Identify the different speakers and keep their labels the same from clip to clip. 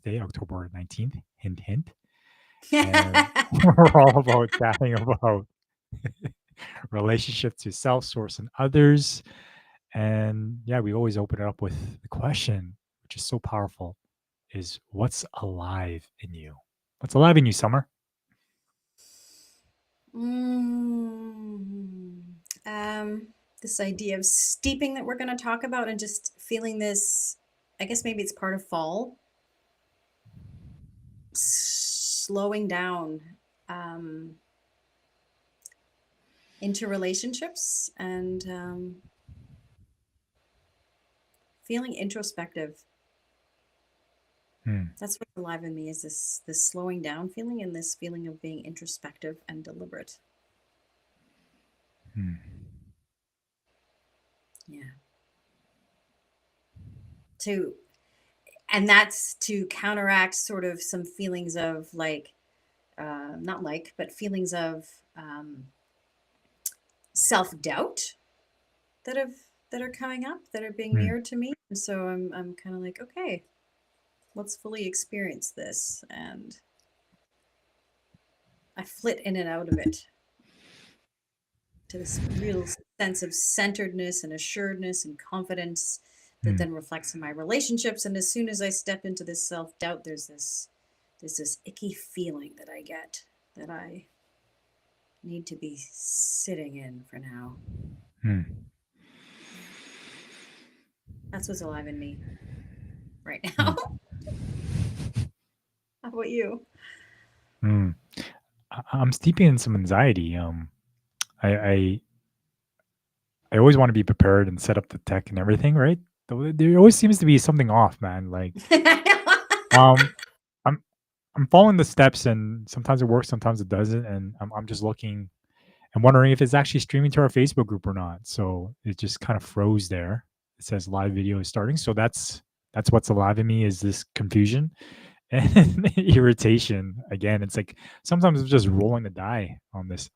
Speaker 1: today, October 19th. Hint, hint. And we're all about chatting about relationship to self, source, and others. And yeah, we always open it up with the question, which is so powerful, is what's alive in you? What's alive in you, Summer?
Speaker 2: Mm, um, this idea of steeping that we're going to talk about and just feeling this, I guess maybe it's part of fall, slowing down um, into relationships and feeling introspective.
Speaker 1: Hmm.
Speaker 2: That's what's alive in me is this slowing down feeling and this feeling of being introspective and deliberate.
Speaker 1: Hmm.
Speaker 2: Yeah. To and that's to counteract sort of some feelings of like not like, but feelings of um, self doubt that have that are coming up that are being
Speaker 1: Hmm.
Speaker 2: mirrored to me. And so I'm kind of like, okay, let's fully experience this, and I flit in and out of it to this real sense of centeredness and assuredness and confidence that
Speaker 1: Hmm.
Speaker 2: then reflects in my relationships. And as soon as I step into this self doubt, there's this icky feeling that I get that I need to be sitting in for now.
Speaker 1: Hmm.
Speaker 2: Yeah, that's what's alive in me right
Speaker 1: Hmm.
Speaker 2: now. How about you?
Speaker 1: Hmm. I'm steeping in some anxiety. I, I I always want to be prepared and set up the tech and everything, right? There always seems to be something off, man. Like, um, I'm I'm following the steps, and sometimes it works, sometimes it doesn't, and I'm just looking and wondering if it's actually streaming to our Facebook group or not. So it just kind of froze there. It says live video is starting, so that's what's alive in me is this confusion and irritation. Again, it's like sometimes it's just rolling the die on this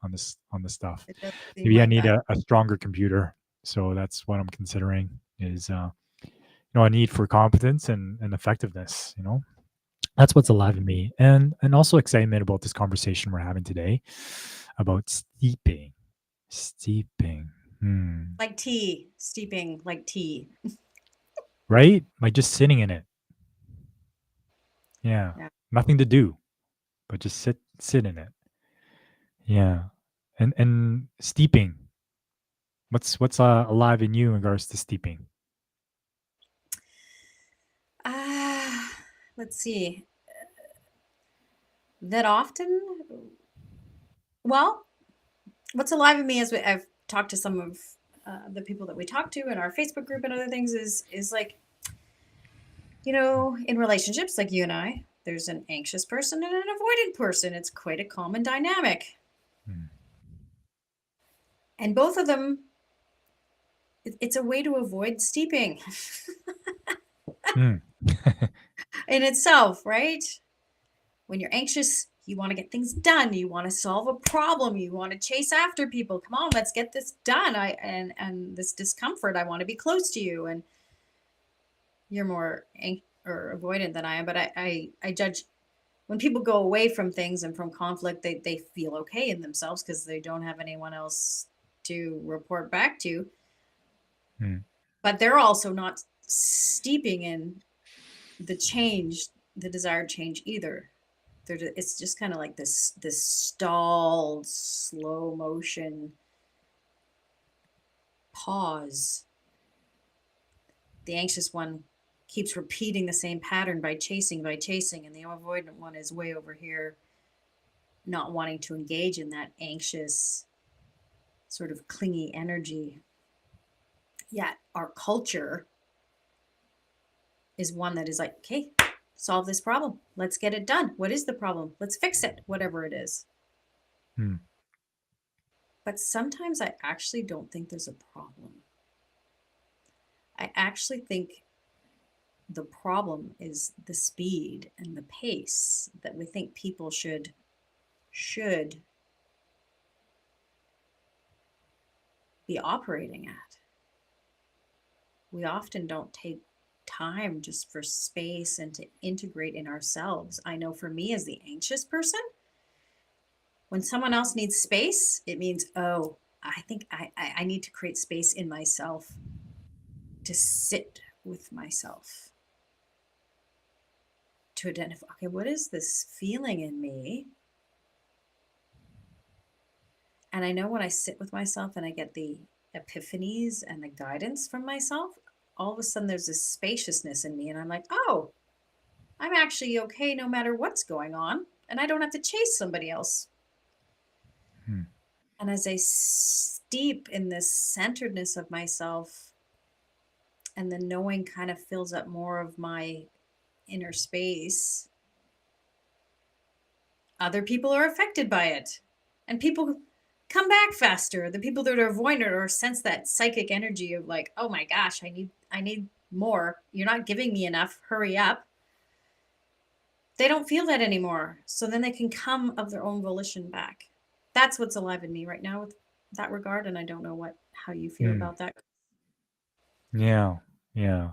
Speaker 1: stuff.
Speaker 2: It does seem
Speaker 1: Maybe I
Speaker 2: like
Speaker 1: need
Speaker 2: that.
Speaker 1: a stronger computer. So that's what I'm considering is a need for competence and effectiveness. That's what's alive in me, and also excitement about this conversation we're having today about steeping. Steeping. Hmm.
Speaker 2: Like tea, steeping like tea.
Speaker 1: Right? Like just sitting in it. Yeah.
Speaker 2: Yeah.
Speaker 1: Nothing to do, but just sit in it. Yeah. And steeping. What's alive in you in regards to steeping?
Speaker 2: Ah, let's see. That often, well, what's alive in me as I've talked to some of the people that we talk to in our Facebook group and other things is like, in relationships like you and I, there's an anxious person and an avoidant person. It's quite a common dynamic.
Speaker 1: Hmm.
Speaker 2: And both of them, it's a way to avoid steeping
Speaker 1: Hmm.
Speaker 2: in itself, right? When you're anxious, you want to get things done. You want to solve a problem. You want to chase after people. Come on, let's get this done. And this discomfort, I want to be close to you. And you're more or avoidant than I am. But I judge when people go away from things and from conflict, they feel okay in themselves because they don't have anyone else to report back to.
Speaker 1: Hmm.
Speaker 2: But they're also not steeping in the change, the desired change either. It's just kind of like this stalled, slow motion pause. The anxious one keeps repeating the same pattern by chasing, and the avoidant one is way over here, not wanting to engage in that anxious, sort of clingy energy. Yet our culture is one that is like, okay, solve this problem. Let's get it done. What is the problem? Let's fix it, whatever it is.
Speaker 1: Hmm.
Speaker 2: But sometimes I actually don't think there's a problem. I actually think the problem is the speed and the pace that we think people should be operating at. We often don't take time just for space and to integrate in ourselves. I know for me as the anxious person, when someone else needs space, it means, oh, I think I need to create space in myself to sit with myself, to identify, okay, what is this feeling in me? And I know when I sit with myself and I get the epiphanies and the guidance from myself, all of a sudden there's this spaciousness in me. And I'm like, oh, I'm actually okay no matter what's going on. And I don't have to chase somebody else.
Speaker 1: Hmm.
Speaker 2: And as I steep in this centeredness of myself, and the knowing kind of fills up more of my inner space, other people are affected by it. And people come back faster. The people that are avoidant or sense that psychic energy of like, oh my gosh, I need more. You're not giving me enough. Hurry up. They don't feel that anymore. So then they can come of their own volition back. That's what's alive in me right now with that regard. And I don't know how you feel
Speaker 1: Hmm.
Speaker 2: about that.
Speaker 1: Yeah. Yeah.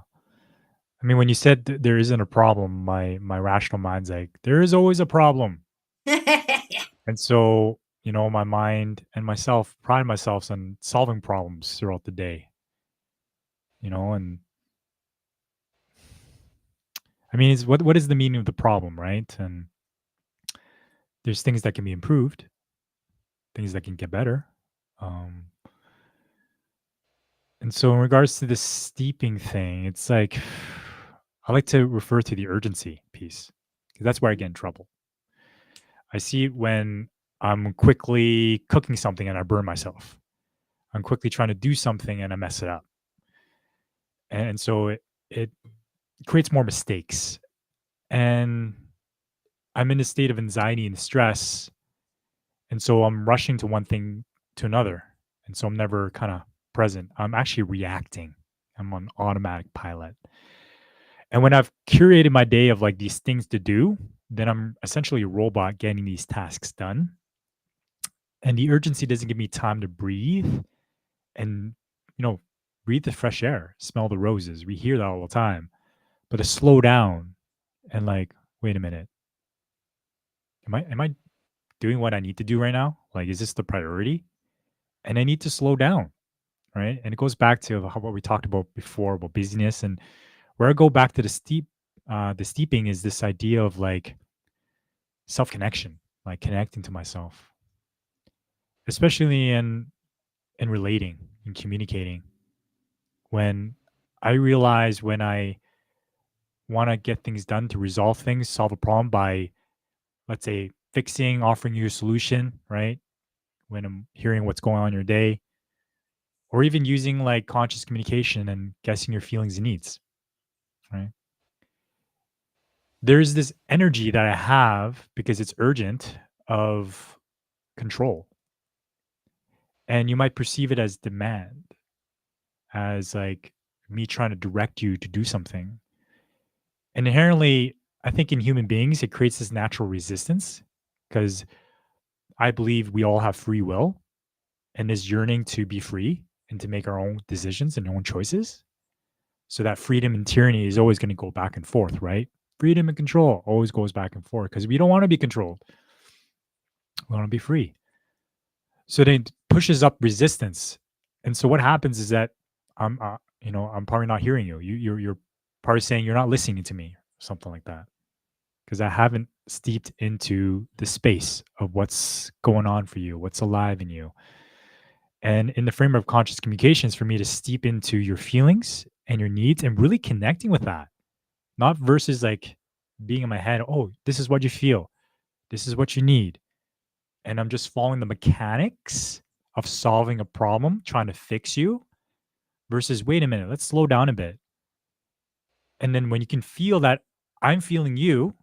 Speaker 1: I mean, when you said there isn't a problem, my rational mind's like, there is always a problem. And so, my mind and myself pride myself on solving problems throughout the day, and I mean, it's what is the meaning of the problem, right? And there's things that can be improved, things that can get better. Um, and so in regards to the steeping thing, it's like I like to refer to the urgency piece because that's where I get in trouble. I see it when I'm quickly cooking something and I burn myself. I'm quickly trying to do something and I mess it up. And so it creates more mistakes. And I'm in a state of anxiety and stress. And so I'm rushing to one thing to another. And so I'm never kind of present. I'm actually reacting. I'm on automatic pilot. And when I've curated my day of like these things to do, then I'm essentially a robot getting these tasks done. And the urgency doesn't give me time to breathe and, you know, breathe the fresh air, smell the roses. We hear that all the time. But to slow down and like, wait a minute, am I doing what I need to do right now? Like, is this the priority? And I need to slow down, right? And it goes back to what we talked about before about busyness, and where I go back to the steeping is this idea of like self connection, like connecting to myself, especially in relating and communicating. When I realize when I want to get things done to resolve things, solve a problem by, let's say, fixing, offering you a solution, right? When I'm hearing what's going on in your day, or even using like conscious communication and guessing your feelings and needs, right? There's this energy that I have because it's urgent of control. And you might perceive it as demand, as like me trying to direct you to do something. And inherently, I think in human beings, it creates this natural resistance because I believe we all have free will and this yearning to be free and to make our own decisions and own choices. So that freedom and tyranny is always going to go back and forth, right? Freedom and control always goes back and forth because we don't want to be controlled. We want to be free. So then it pushes up resistance. And so what happens is that I'm probably not hearing you. You're probably saying you're not listening to me, something like that, because I haven't steeped into the space of what's going on for you, what's alive in you. And in the framework of conscious communications, for me to steep into your feelings and your needs and really connecting with that, not versus like being in my head, oh, this is what you feel, this is what you need. And I'm just following the mechanics of solving a problem, trying to fix you, versus wait a minute, let's slow down a bit. And then when you can feel that I'm feeling you,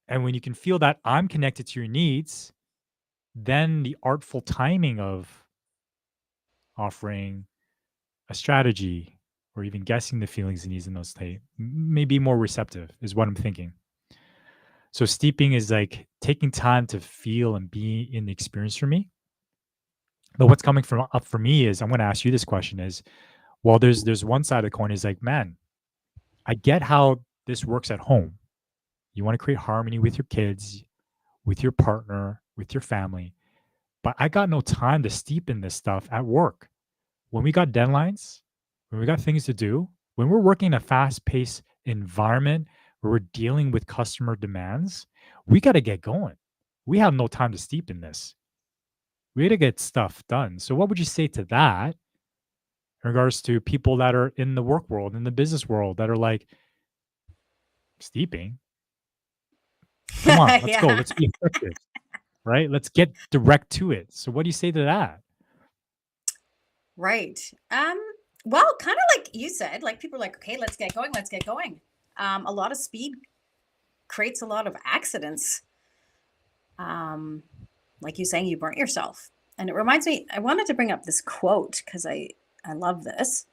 Speaker 1: and when you can feel that I'm connected to your needs, then the artful timing of offering a strategy or even guessing the feelings and needs in those state may be more receptive, is what I'm thinking. So steeping is like taking time to feel and be in the experience for me. But what's coming from up for me is I'm going to ask you this question is, well, there's one side of the coin is like, man, I get how this works at home. You want to create harmony with your kids, with your partner, with your family. But I got no time to steep in this stuff at work. When we got deadlines, when we got things to do, when we're working in a fast paced environment where we're dealing with customer demands, we got to get going. We have no time to steep in this. We got to get stuff done. So, what would you say to that in regards to people that are in the work world, in the business world, that are like, steeping? Come on, let's go.
Speaker 2: Yeah.
Speaker 1: Let's be effective, right? Let's get direct to it. So, what do you say to that?
Speaker 2: Right. Well, kind of like you said, like people are like, okay, let's get going, let's get going. A lot of speed creates a lot of accidents. Um, like you saying, you burnt yourself. And it reminds me, I wanted to bring up this quote because I love this.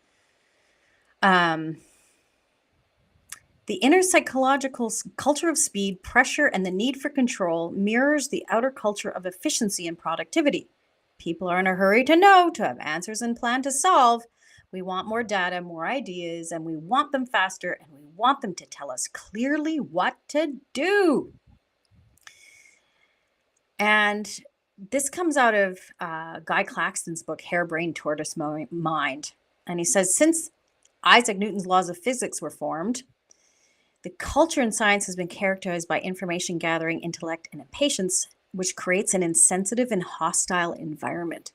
Speaker 2: Um, the inner psychological culture of speed, pressure, and the need for control mirrors the outer culture of efficiency and productivity. People are in a hurry to know, to have answers and plan to solve. We want more data, more ideas, and we want them faster, and we want them to tell us clearly what to do. And this comes out of Guy Claxton's book, Harebrained Tortoise Mind. And he says, since Isaac Newton's laws of physics were formed, the culture in science has been characterized by information gathering, intellect, and impatience, which creates an insensitive and hostile environment.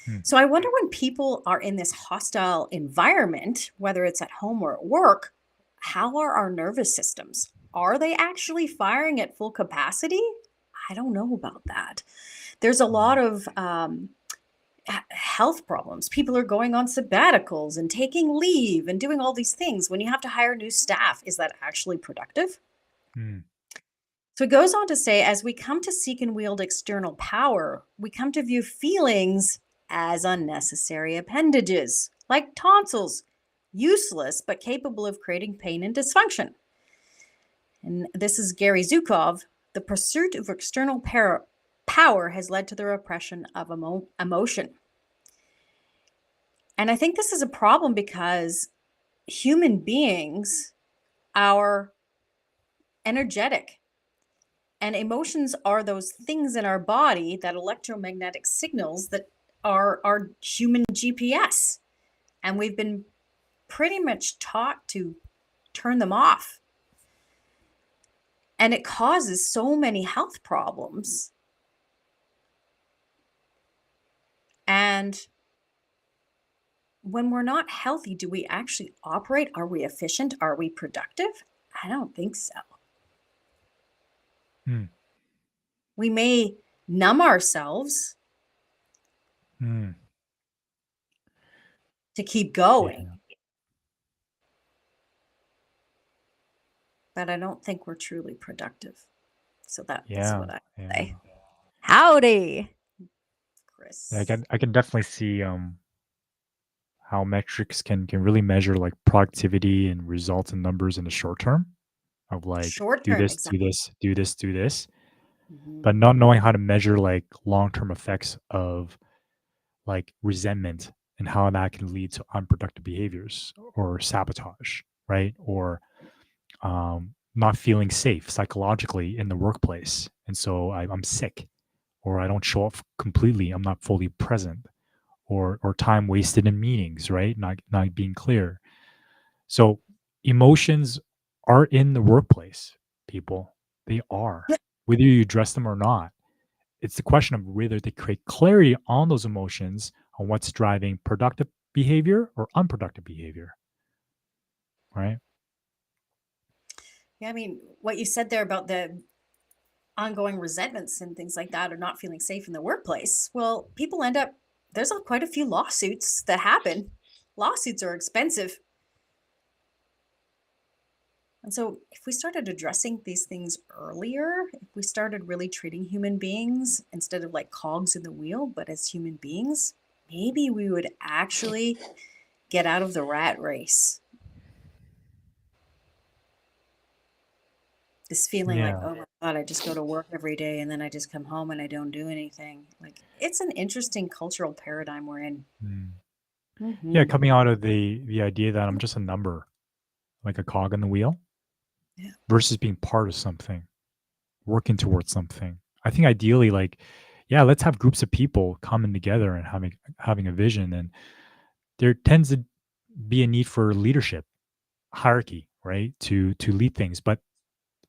Speaker 1: Hmm.
Speaker 2: So I wonder, when people are in this hostile environment, whether it's at home or at work, how are our nervous systems? Are they actually firing at full capacity? I don't know about that. There's a lot of health problems. People are going on sabbaticals and taking leave and doing all these things. When you have to hire new staff, is that actually productive?
Speaker 1: Hmm.
Speaker 2: So it goes on to say, as we come to seek and wield external power, we come to view feelings as unnecessary appendages, like tonsils, useless but capable of creating pain and dysfunction. And this is Gary Zukov. The pursuit of external power has led to the repression of emotion. And I think this is a problem because human beings are energetic. And emotions are those things in our body, that electromagnetic signals that are our human GPS. And we've been pretty much taught to turn them off. And it causes so many health problems. And when we're not healthy, do we actually operate? Are we efficient? Are we productive? I don't think so.
Speaker 1: Hmm.
Speaker 2: We may numb ourselves
Speaker 1: Hmm.
Speaker 2: to keep
Speaker 1: Yeah.
Speaker 2: going, but I don't think we're truly productive. So that is
Speaker 1: Yeah.
Speaker 2: what I
Speaker 1: Yeah.
Speaker 2: say. Howdy,
Speaker 1: Yeah,
Speaker 2: Chris.
Speaker 1: I can definitely see how metrics can really measure like productivity and results and numbers in the short term of like
Speaker 2: Short
Speaker 1: do
Speaker 2: term,
Speaker 1: this,
Speaker 2: exactly.
Speaker 1: do this, do this, do this,
Speaker 2: Mhm.
Speaker 1: but not knowing how to measure like long term effects of like resentment and how that can lead to unproductive behaviors or sabotage, right? Or not feeling safe psychologically in the workplace. And so I'm sick, or I don't show up completely. I'm not fully present, or time wasted in meetings, right? Not being clear. So emotions are in the workplace, people. They are, whether you address them or not. It's the question of whether they create clarity on those emotions, on what's driving productive behavior or unproductive behavior, right?
Speaker 2: Yeah, I mean, what you said there about the ongoing resentments and things like that, or not feeling safe in the workplace. Well, people end up, there's quite a few lawsuits that happen. Lawsuits are expensive. And so, if we started addressing these things earlier, if we started really treating human beings instead of like cogs in the wheel, but as human beings, maybe we would actually get out of the rat race. This feeling like,
Speaker 1: Yeah.
Speaker 2: oh my God, I just go to work every day and then I just come home and I don't do anything. Like, it's an interesting cultural paradigm we're in.
Speaker 1: Mm. Yeah,
Speaker 2: Hmm.
Speaker 1: coming out of the idea that I'm just a number, like a cog in the wheel,
Speaker 2: Yeah.
Speaker 1: versus being part of something, working towards something. I think ideally, like, yeah, let's have groups of people coming together and having a vision. And there tends to be a need for leadership, hierarchy, right? To lead things. But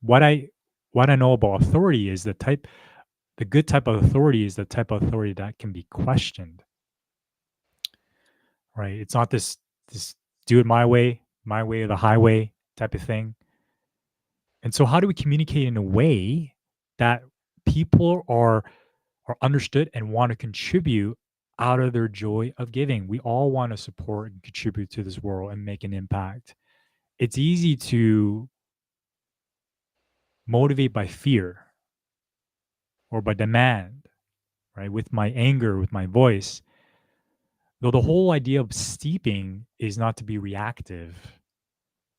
Speaker 1: what I what I know about authority is the good type of authority is the type of authority that can be questioned, right? It's not this do it my way or the highway type of thing. And so how do we communicate in a way that people are understood and want to contribute out of their joy of giving? We all want to support and contribute to this world and make an impact. It's easy to motivate by fear or by demand, right? With my anger, with my voice. Though the whole idea of steeping is not to be reactive.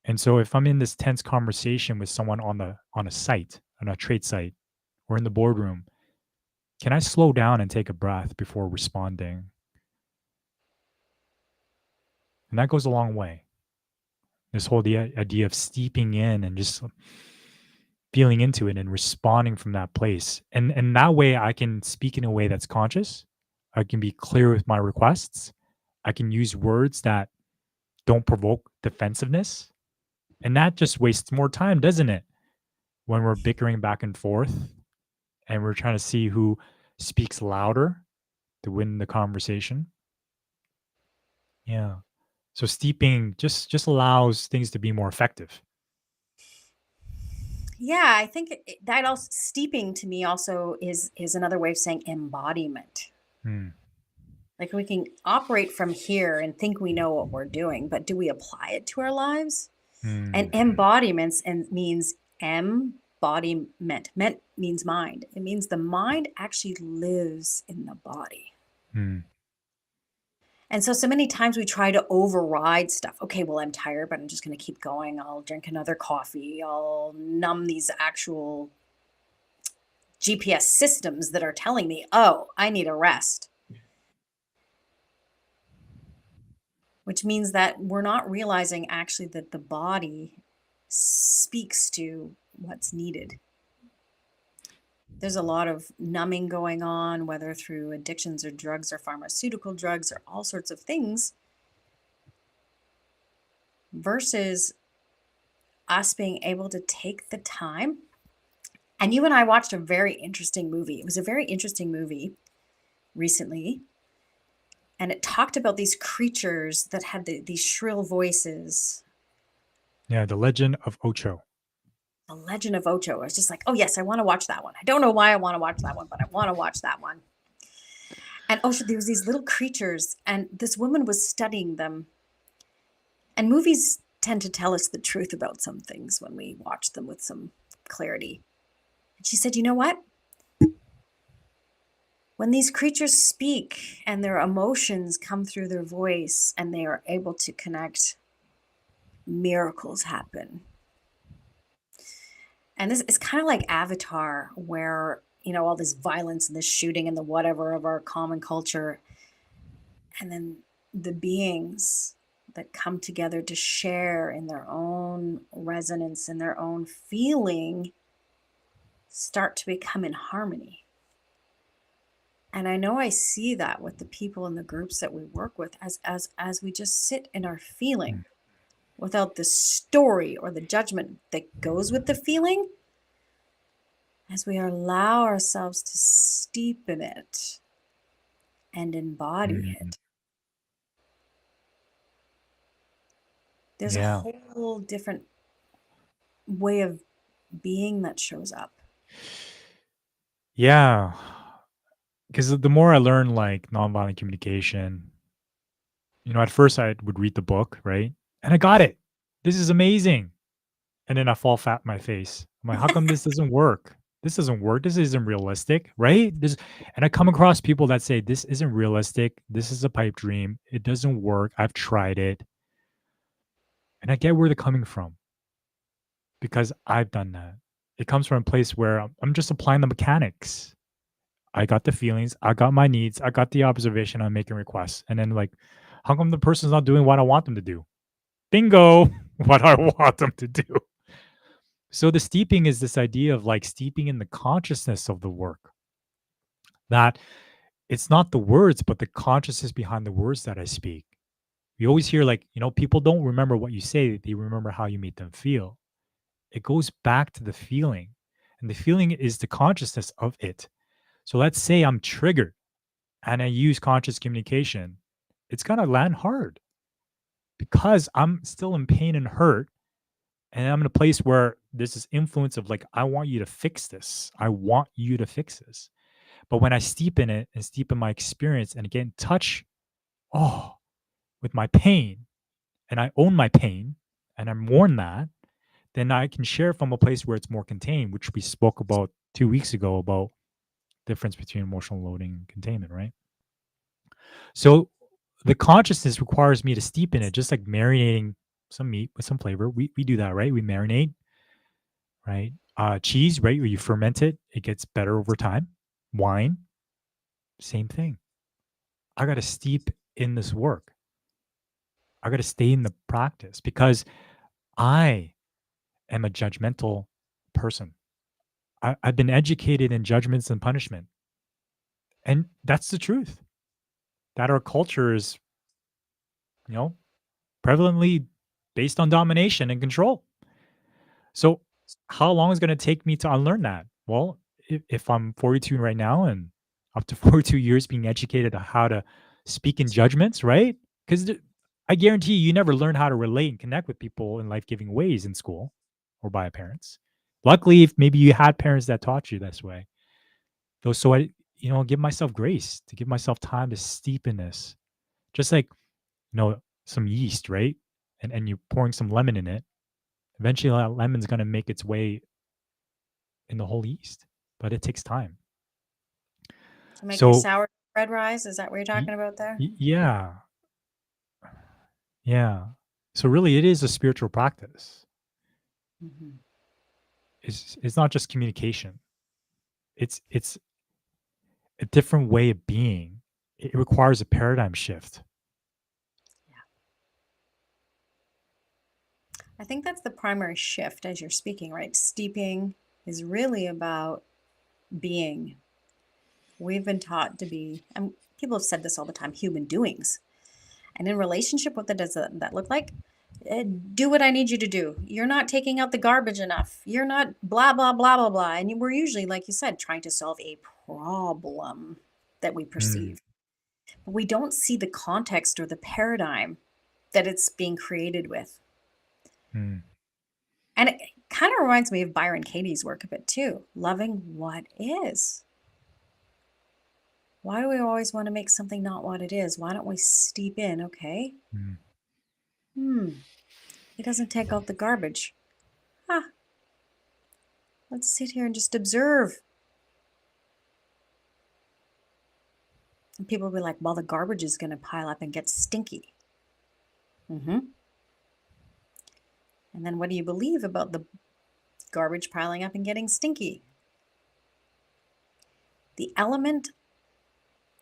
Speaker 1: And so if I'm in this tense conversation with someone on a site, on a trade site, or in the boardroom, can I slow down and take a breath before responding? And that goes a long way. This whole idea of steeping in and just feeling into it and responding from that place. And that way I can speak in a way that's conscious. I can be clear with my requests. I can use words that don't provoke defensiveness. And that just wastes more time, doesn't it? When we're bickering back and forth and we're trying to see who speaks louder to win the conversation. Yeah. So steeping just allows things to be more effective.
Speaker 2: Yeah, I think that also steeping to me also is another way of saying embodiment.
Speaker 1: Mm,
Speaker 2: Like we can operate from here and think we know what we're doing, but do we apply it to our lives? And
Speaker 1: mm,
Speaker 2: embodiments and means embodiment. Ment means mind. It means the mind actually lives in the body.
Speaker 1: mm,
Speaker 2: And so many times we try to override stuff. Okay, well, I'm tired, but I'm just going to keep going. I'll drink another coffee. I'll numb these actual GPS systems that are telling me, oh, I need a rest, which means that we're not realizing actually that the body speaks to what's needed. There's a lot of numbing going on, whether through addictions or drugs or pharmaceutical drugs or all sorts of things, versus us being able to take the time. And you and I watched a very interesting movie. It was a very interesting movie recently. And it talked about these creatures that had these shrill voices.
Speaker 1: yeah, The Legend of Ocho.
Speaker 2: The Legend of Ocho. I was just like, oh, yes, I want to watch that one. I don't know why I want to watch that one, but I want to watch that one. And oh, there was these little creatures, and this woman was studying them. And movies tend to tell us the truth about some things when we watch them with some clarity. And she said, you know what? When these creatures speak and their emotions come through their voice and they are able to connect, miracles happen. And this is kind of like Avatar, where, all this violence and this shooting and the whatever of our common culture. And then the beings that come together to share in their own resonance and their own feeling start to become in harmony. And I know I see that with the people in the groups that we work with as we just sit in our feeling
Speaker 1: Mm,
Speaker 2: without the story or the judgment that goes with the feeling, as we allow ourselves to steep in it and embody
Speaker 1: mm,
Speaker 2: it. There's a
Speaker 1: yeah.
Speaker 2: whole different way of being that shows up.
Speaker 1: Yeah. Because the more I learn like nonviolent communication, at first I would read the book, right? And I got it. This is amazing. And then I fall fat in my face. I'm like, how come this doesn't work? This doesn't work. This isn't realistic, right? And I come across people that say, this isn't realistic. This is a pipe dream. It doesn't work. I've tried it. And I get where they're coming from because I've done that. It comes from a place where I'm just applying the mechanics. I got the feelings, I got my needs, I got the observation, I'm making requests. And then, like, how come the person's not doing what I want them to do? Bingo. what I want them to do. So the steeping is this idea of like steeping in the consciousness of the work, that it's not the words, but the consciousness behind the words that I speak. We always hear like, people don't remember what you say, they remember how you made them feel. It goes back to the feeling, and the feeling is the consciousness of it. So let's say I'm triggered and I use conscious communication, it's going to land hard because I'm still in pain and hurt. And I'm in a place where there's this influence of like, I want you to fix this. I want you to fix this. But when I steep in it and steep in my experience and get in touch, oh, with my pain, and I own my pain and I mourn that, then I can share from a place where it's more contained, which we spoke about 2 weeks ago about difference between emotional loading and containment, right? So the consciousness requires me to steep in it, just like marinating some meat with some flavor. We do that, right? We marinate, right? Cheese, right? Where you ferment it, it gets better over time. Wine, same thing. I got to steep in this work. I got to stay in the practice because I am a judgmental person. I've been educated in judgments and punishment. And that's the truth. That our culture is, you know, prevalently based on domination and control. So, how long is it going to take me to unlearn that? Well, if I'm 42 right now and up to 42 years being educated on how to speak in judgments, right? Because I guarantee you never learn how to relate and connect with people in life giving ways in school or by parents. Luckily, if maybe you had parents that taught you this way, though, so I, give myself grace to give myself time to steep in this, just like some yeast, right? And you're pouring some lemon in it. Eventually, that lemon's going to make its way in the whole yeast, but it takes time.
Speaker 2: To make your
Speaker 1: So,
Speaker 2: sour bread rise, is that what you're talking about there?
Speaker 1: yeah, yeah. So really, it is a spiritual practice.
Speaker 2: Mhm.
Speaker 1: It's not just communication. It's a different way of being. It requires a paradigm shift.
Speaker 2: I think that's the primary shift as you're speaking, right? Steeping is really about being. We've been taught to be, and people have said this all the time, human doings. And in relationship, what does that look like? Do what I need you to do. You're not taking out the garbage enough. You're not blah, blah, blah, blah, blah. And we're usually, like you said, trying to solve a problem that we
Speaker 1: Mm,
Speaker 2: perceive. But we don't see the context or the paradigm that it's being created with.
Speaker 1: mm,
Speaker 2: And it kind of reminds me of Byron Katie's work a bit too. Loving what is. Why do we always want to make something not what it is? Why don't we steep in? Okay.
Speaker 1: mm,
Speaker 2: It doesn't take out the garbage. Huh. Let's sit here and just observe. And people will be like, well, the garbage is going to pile up and get stinky. Mm-hmm. And then what do you believe about the garbage piling up and getting stinky? The element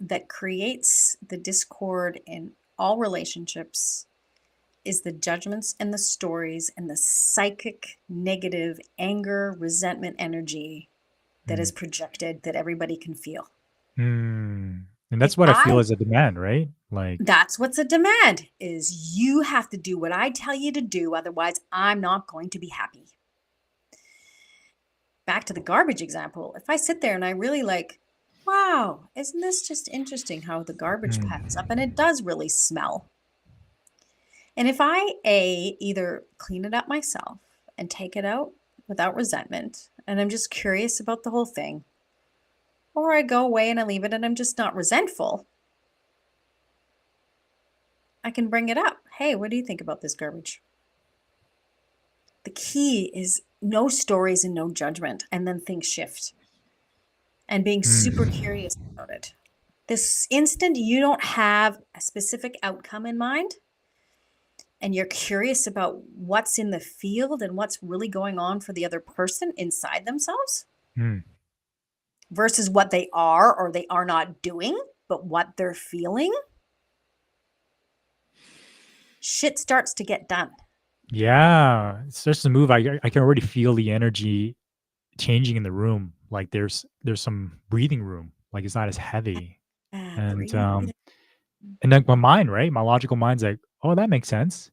Speaker 2: that creates the discord in all relationships is the judgments and the stories and the psychic negative anger, resentment energy that is
Speaker 1: mm,
Speaker 2: projected that everybody can feel.
Speaker 1: mm. And
Speaker 2: If
Speaker 1: that's what I feel
Speaker 2: I
Speaker 1: as a demand, right? Like,
Speaker 2: That's what's a demand is you have to do what I tell you to do, otherwise I'm not going to be happy. Back to the garbage example. If I sit there and I really like, wow, isn't this just interesting how the garbage piles up
Speaker 1: mm,
Speaker 2: and it does really smell. And if I either clean it up myself and take it out without resentment and I'm just curious about the whole thing, or I go away and I leave it and I'm just not resentful, I can bring it up. Hey, what do you think about this garbage? The key is no stories and no judgment, and then things shift and being super
Speaker 1: mm,
Speaker 2: curious about it. This instant you don't have a specific outcome in mind and you're curious about what's in the field and what's really going on for the other person inside themselves
Speaker 1: mm,
Speaker 2: versus what they are or they are not doing, but what they're feeling, shit starts to get done.
Speaker 1: Yeah, it starts to move. I can already feel the energy changing in the room. Like there's some breathing room. Like it's not as heavy. And
Speaker 2: Breathing, breathing.
Speaker 1: and then my mind, right? My logical mind's like, oh, that makes sense.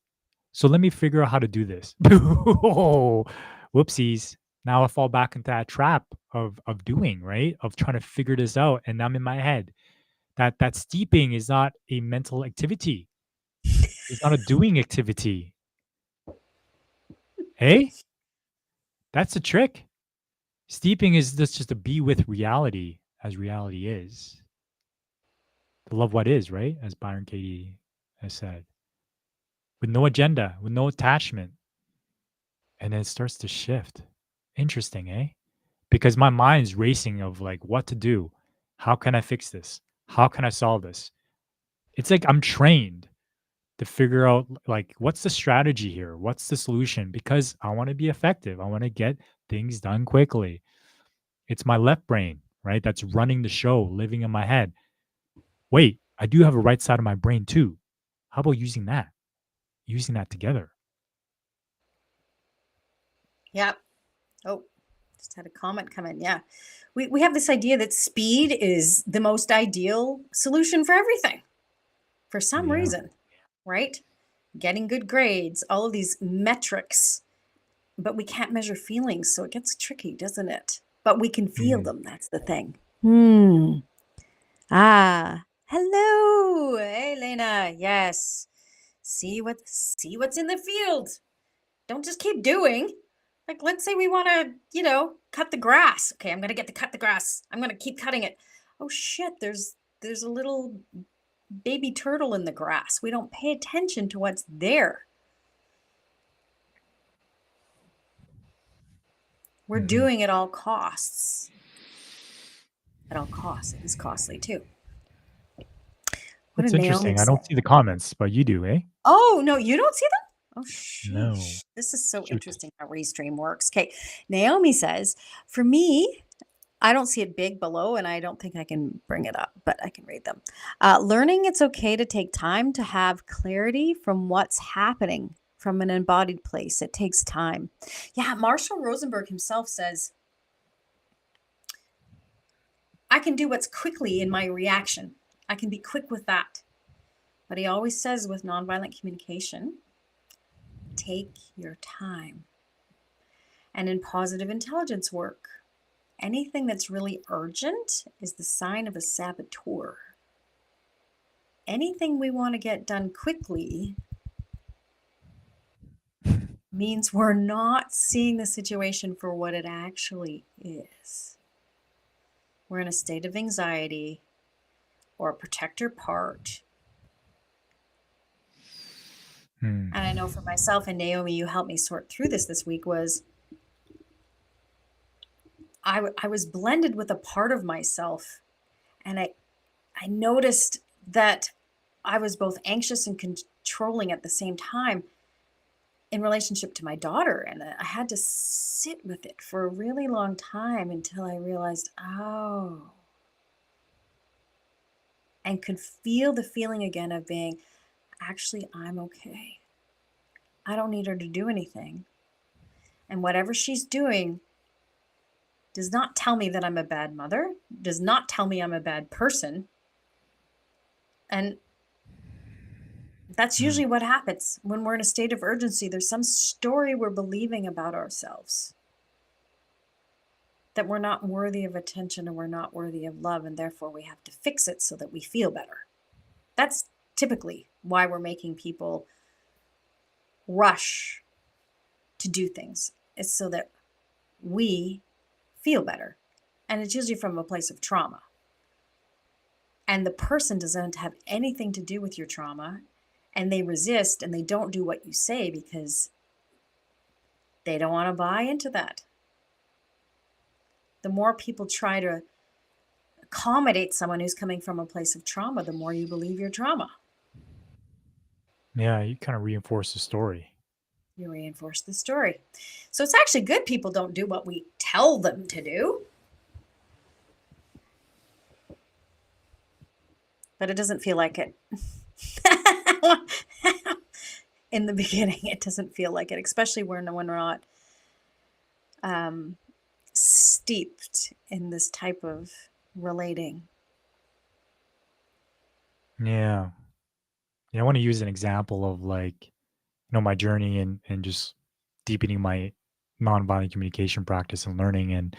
Speaker 1: So let me figure out how to do this. Oh, whoopsies. Now I fall back into that trap of doing, right? Of trying to figure this out. And I'm in my head. That steeping is not a mental activity. It's not a doing activity. Hey, that's the trick. Steeping is just to be with reality as reality is. To love what is, right? As Byron Katie has said. With no agenda, with no attachment. And then it starts to shift. Interesting, eh? Because my mind's racing of like what to do. How can I fix this? How can I solve this? It's like I'm trained to figure out like what's the strategy here? What's the solution? Because I want to be effective. I want to get things done quickly. It's my left brain, right? That's running the show, living in my head. Wait, I do have a right side of my brain too. How about using that? Using that together.
Speaker 2: Yep. Oh, just had a comment come in. Yeah. We have this idea that speed is the most ideal solution for everything for some
Speaker 1: Yeah.
Speaker 2: reason, right? Getting good grades, all of these metrics, but we can't measure feelings. So it gets tricky, doesn't it? But we can feel
Speaker 1: Mm.
Speaker 2: them. That's the thing. Hmm. Ah. Hello. Hey, Lena. Yes. See what's in the field. Don't just keep doing. Like, let's say we want to, cut the grass. Okay, I'm gonna get to cut the grass. I'm gonna keep cutting it. Oh shit, there's a little baby turtle in the grass. We don't pay attention to what's there. We're
Speaker 1: Mhm.
Speaker 2: doing at all costs. At all costs. It is costly too. What
Speaker 1: That's
Speaker 2: did Naomi
Speaker 1: interesting. I
Speaker 2: say?
Speaker 1: don't see the comments, but you do, eh?
Speaker 2: Oh, no, you don't see them? Oh,
Speaker 1: No.
Speaker 2: sheesh. This is so
Speaker 1: Shoot.
Speaker 2: interesting how Restream works. Okay. Naomi says, for me, I don't see it big below, and I don't think I can bring it up, but I can read them. Learning it's okay to take time to have clarity from what's happening from an embodied place. It takes time. Yeah, Marshall Rosenberg himself says, I can do what's quickly in my reaction. I can be quick with that. But he always says with nonviolent communication, take your time. And in positive intelligence work, anything that's really urgent is the sign of a saboteur. Anything we want to get done quickly means we're not seeing the situation for what it actually is. We're in a state of anxiety or a protector part.
Speaker 1: Hmm.
Speaker 2: And I know for myself, and Naomi, you helped me sort through this week, was I was blended with a part of myself. And I noticed that I was both anxious and controlling at the same time in relationship to my daughter. And I had to sit with it for a really long time until I realized, oh, and could feel the feeling again of being, actually, I'm okay. I don't need her to do anything. And whatever she's doing does not tell me that I'm a bad mother, does not tell me I'm a bad person. And that's
Speaker 1: Hmm.
Speaker 2: usually what happens when we're in a state of urgency. There's some story we're believing about ourselves that we're not worthy of attention and we're not worthy of love, and therefore we have to fix it so that we feel better. That's typically why we're making people rush to do things. It's so that we feel better. And it's usually from a place of trauma. And the person doesn't have anything to do with your trauma. And they resist and they don't do what you say because they don't want to buy into that. The more people try to accommodate someone who's coming from a place of trauma, the more you believe your trauma.
Speaker 1: Yeah, you kind of reinforce the story.
Speaker 2: You reinforce the story. So it's actually good people don't do what we tell them to do, but it doesn't feel like it. in the beginning. It doesn't feel like it, especially when we're not um, steeped in this type of relating.
Speaker 1: Yeah. Yeah, I want to use an example of like, my journey and just deepening my nonviolent communication practice and learning and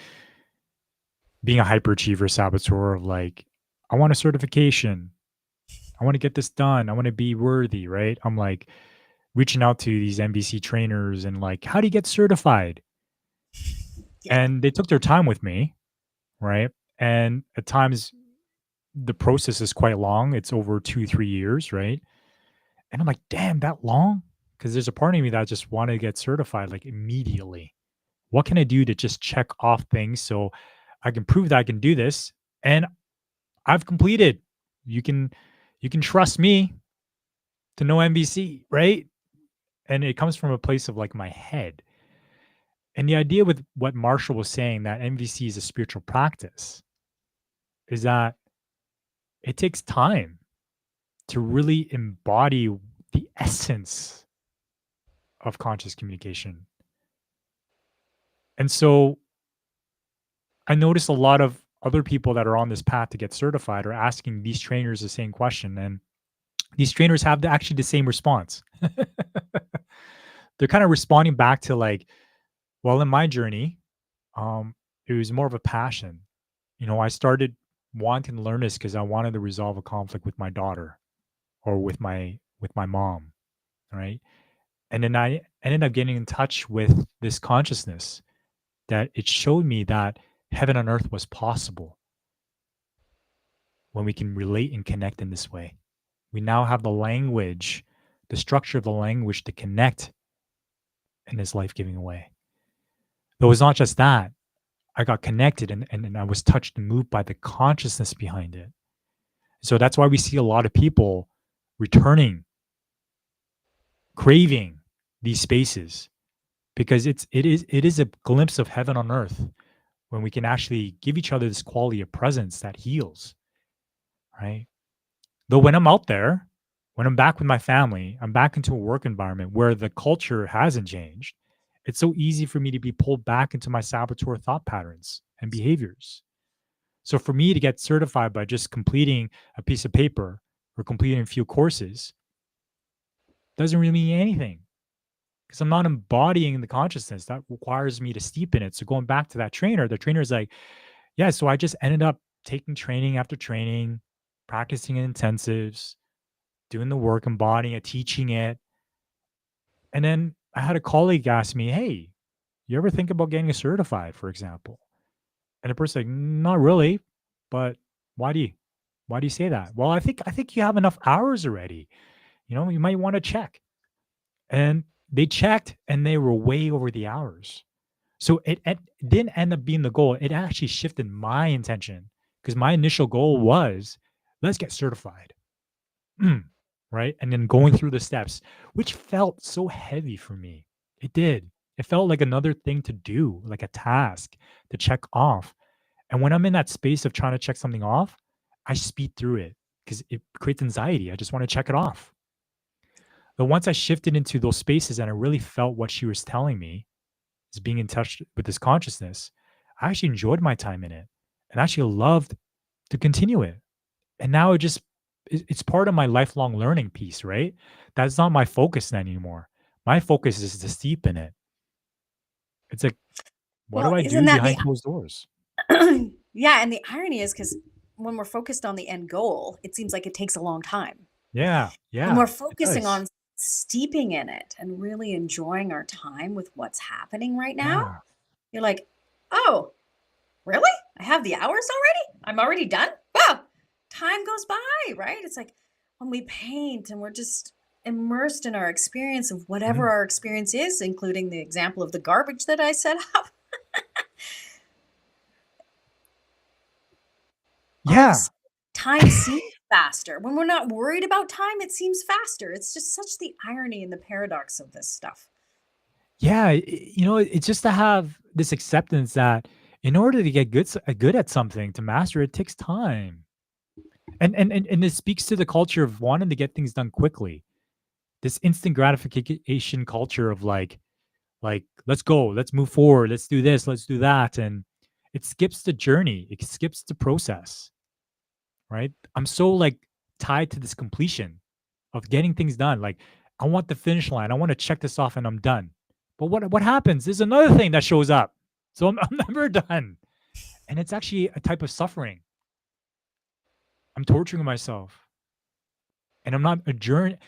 Speaker 1: being a hyperachiever saboteur of like, I want a certification. I want to get this done. I want to be worthy, right? I'm like reaching out to these MBC trainers and like, how do you get certified?
Speaker 2: Yeah.
Speaker 1: And they took their time with me, right? And at times the process is quite long. It's over 2, 3 years, right? And I'm like, damn, that long? Because there's a part of me that just wanted to get certified like immediately. What can I do to just check off things so I can prove that I can do this? And I've completed. You can you can trust me to know MBC, right? And it comes from a place of like my head. And the idea with what Marshall was saying that MVC is a spiritual practice is that it takes time to really embody the essence of conscious communication. And so I noticed a lot of other people that are on this path to get certified are asking these trainers the same question. And these trainers have actually the same response. They're kind of responding back to like, well, in my journey, it was more of a passion. I started wanting to learn this because I wanted to resolve a conflict with my daughter or with my mom, right? And then I ended up getting in touch with this consciousness that it showed me that heaven on earth was possible when we can relate and connect in this way. We now have the language, the structure of the language to connect in this life giving way. Though it's not just that, I got connected and I was touched and moved by the consciousness behind it. So that's why we see a lot of people returning, craving these spaces because it is a glimpse of heaven on earth when we can actually give each other this quality of presence that heals, right? Though when I'm out there, when I'm back with my family, I'm back into a work environment where the culture hasn't changed. It's so easy for me to be pulled back into my saboteur thought patterns and behaviors. So for me to get certified by just completing a piece of paper or completing a few courses doesn't really mean anything because I'm not embodying the consciousness that requires me to steep in it. So going back to that trainer, the trainer is like, yeah, so I just ended up taking training after training, practicing in intensives, doing the work, embodying it, teaching it. And then I had a colleague ask me, hey, you ever think about getting certified, for example? And the person's like, not really, but why do you why do you say that? Well, I think you have enough hours already. You might want to check. And they checked and they were way over the hours. So it didn't end up being the goal. It actually shifted my intention because my initial goal was let's get certified. Right. And then going through the steps, which felt so heavy for me. It did. It felt like another thing to do, like a task to check off. And when I'm in that space of trying to check something off, I speed through it because it creates anxiety. I just want to check it off. But once I shifted into those spaces and I really felt what she was telling me, is being in touch with this consciousness, I actually enjoyed my time in it and actually loved to continue it. And now it's part of my lifelong learning piece, right? That's not my focus anymore. My focus is to steep in it. It's like, what do
Speaker 2: Well,
Speaker 1: I
Speaker 2: isn't
Speaker 1: do
Speaker 2: that the
Speaker 1: behind closed doors?
Speaker 2: yeah, and the irony is because when we're focused on the end goal, it seems like it takes a long time.
Speaker 1: Yeah,
Speaker 2: When we're
Speaker 1: yeah, it
Speaker 2: focusing
Speaker 1: does.
Speaker 2: on steeping in it and really enjoying our time with what's happening right now,
Speaker 1: Yeah,
Speaker 2: you're like, "Oh, really? I have the hours already? I'm already done? Wow, time goes by," right? It's like when we paint and we're just immersed in our experience of whatever
Speaker 1: mhm,
Speaker 2: our experience is, including the example of the garbage that I set up. All of a
Speaker 1: yeah,
Speaker 2: sudden, time seems faster. When we're not worried about time, it seems faster. It's just such the irony and the paradox of this stuff.
Speaker 1: yeah. It's just to have this acceptance that in order to get good at something, to master it takes time. And it speaks to the culture of wanting to get things done quickly. this instant gratification culture of like let's go, let's move forward, let's do this, let's do that, and it skips the journey, it skips the process, right? I'm so like tied to this completion of getting things done. Like I want the finish line. I want to check this off and I'm done. But what happens? There's another thing that shows up. So I'm never done. And it's actually a type of suffering. I'm torturing myself. And I'm not enjoying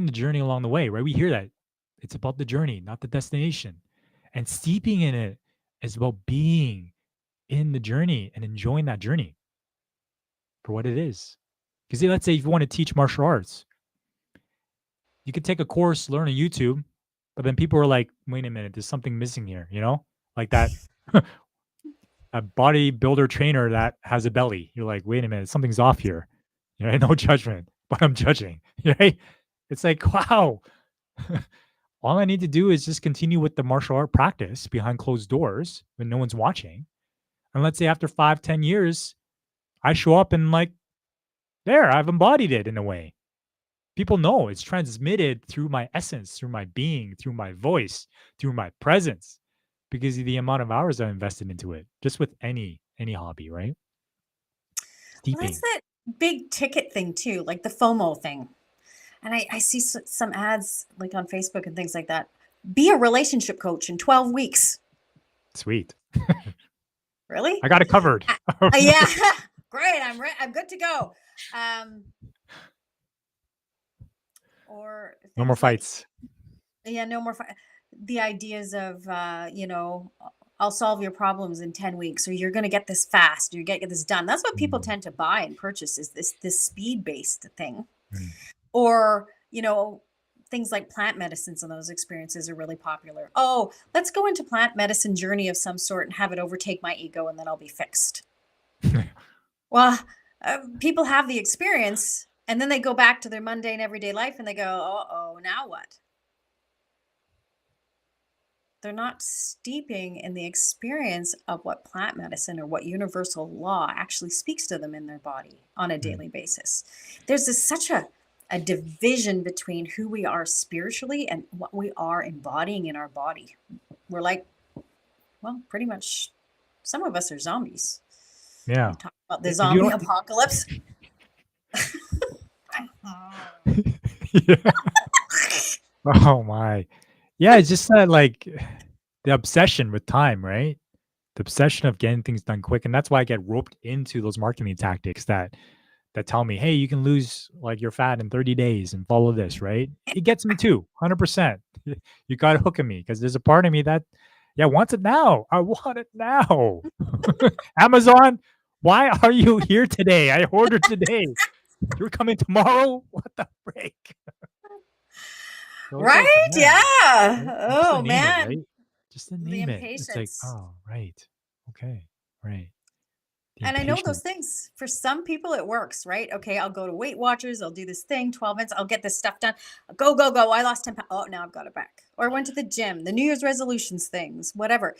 Speaker 1: the journey along the way, right? We hear that. It's about the journey, not the destination. And steeping in it is about being in the journey and enjoying that journey for what it is. Because let's say if you want to teach martial arts, you could take a course, learn on YouTube, but then people are like, wait a minute, there's something missing here, you know? Like that a bodybuilder trainer that has a belly. You're like, wait a minute, something's off here. You know, no judgment, but I'm judging. Right? It's like, wow. All I need to do is just continue with the martial art practice behind closed doors when no one's watching. And let's say after 5, 10 years, I show up and like, there, I've embodied it in a way. People know it's transmitted through my essence, through my being, through my voice, through my presence, because of the amount of hours I invested into it, just with any hobby, right?
Speaker 2: Well, that's
Speaker 1: Steeping.
Speaker 2: that big ticket thing too, like the FOMO thing. And I see some ads like on Facebook and things like that. Be a relationship coach in 12 weeks.
Speaker 1: Sweet.
Speaker 2: Really?
Speaker 1: I got it covered.
Speaker 2: Yeah. Great. I'm good to go. Or
Speaker 1: No more
Speaker 2: things like,
Speaker 1: fights.
Speaker 2: yeah, no more. The ideas of, I'll solve your problems in 10 weeks, or you're going to get this fast, or you get this done. That's what people
Speaker 1: Mm,
Speaker 2: tend to buy and purchase is this speed based thing.
Speaker 1: mm,
Speaker 2: Or, things like plant medicines and those experiences are really popular. Oh, let's go into plant medicine journey of some sort and have it overtake my ego and then I'll be fixed. Well, people have the experience and then they go back to their mundane everyday life and they go, oh, now what? They're not steeping in the experience of what plant medicine or what universal law actually speaks to them in their body on a
Speaker 1: mm.
Speaker 2: daily basis. There's such a division between who we are spiritually and what we are embodying in our body. We're like, well, pretty much some of us are zombies.
Speaker 1: Yeah.
Speaker 2: We talk about the
Speaker 1: If you
Speaker 2: zombie
Speaker 1: don't,
Speaker 2: apocalypse.
Speaker 1: yeah. Oh my. Yeah, it's just that like the obsession with time, right? The obsession of getting things done quick. And that's why I get roped into those marketing tactics that tell me, hey, you can lose like your fat in 30 days and follow this, right? It gets me too, 100%. You got to hook me because there's a part of me that, yeah, wants it now. I want it now. Amazon, why are you here today? I ordered today. You're coming tomorrow? What the break? So it's like,
Speaker 2: Right?
Speaker 1: man,
Speaker 2: Yeah.
Speaker 1: and just to
Speaker 2: Oh,
Speaker 1: name it,
Speaker 2: man.
Speaker 1: right? Just to
Speaker 2: The
Speaker 1: name it. It's like,
Speaker 2: impatience.
Speaker 1: oh, right. Okay. Right. The
Speaker 2: And I know those
Speaker 1: impatience.
Speaker 2: things for some people it works, right? Okay, I'll go to Weight Watchers, I'll do this thing, 12 minutes, I'll get this stuff done. Go, go, go. I lost 10 pounds. Oh, now I've got it back. Or I went to the gym, the New Year's resolutions things, whatever.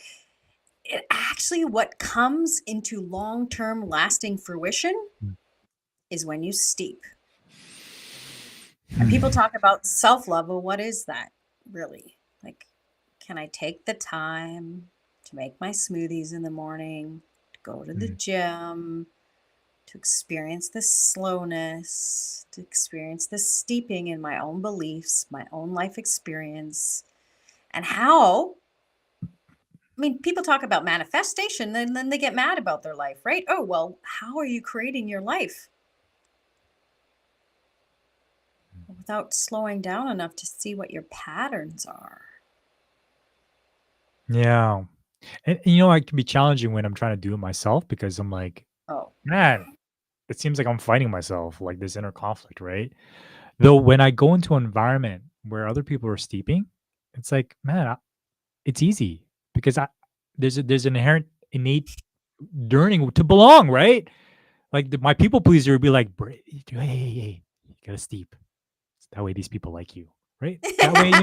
Speaker 2: It actually, what comes into long term lasting fruition
Speaker 1: Mm.
Speaker 2: is when you steep. And people talk about self love. Well, what is that really? Like, can I take the time to make my smoothies in the morning, to go to the
Speaker 1: Mm.
Speaker 2: gym, to experience this slowness, to experience this steeping in my own beliefs, my own life experience, and how. I mean, people talk about manifestation and then they get mad about their life, right? Oh, well, how are you creating your life without slowing down enough to see what your patterns are?
Speaker 1: Yeah. And it can be challenging when I'm trying to do it myself because I'm like,
Speaker 2: Oh,
Speaker 1: man, it seems like I'm fighting myself, like this inner conflict, right? Though when I go into an environment where other people are steeping, it's like, man, it's easy because there's an inherent innate yearning to belong, right? Like my people pleaser would be like, hey, you gotta steep. That way these people like you, right? That way,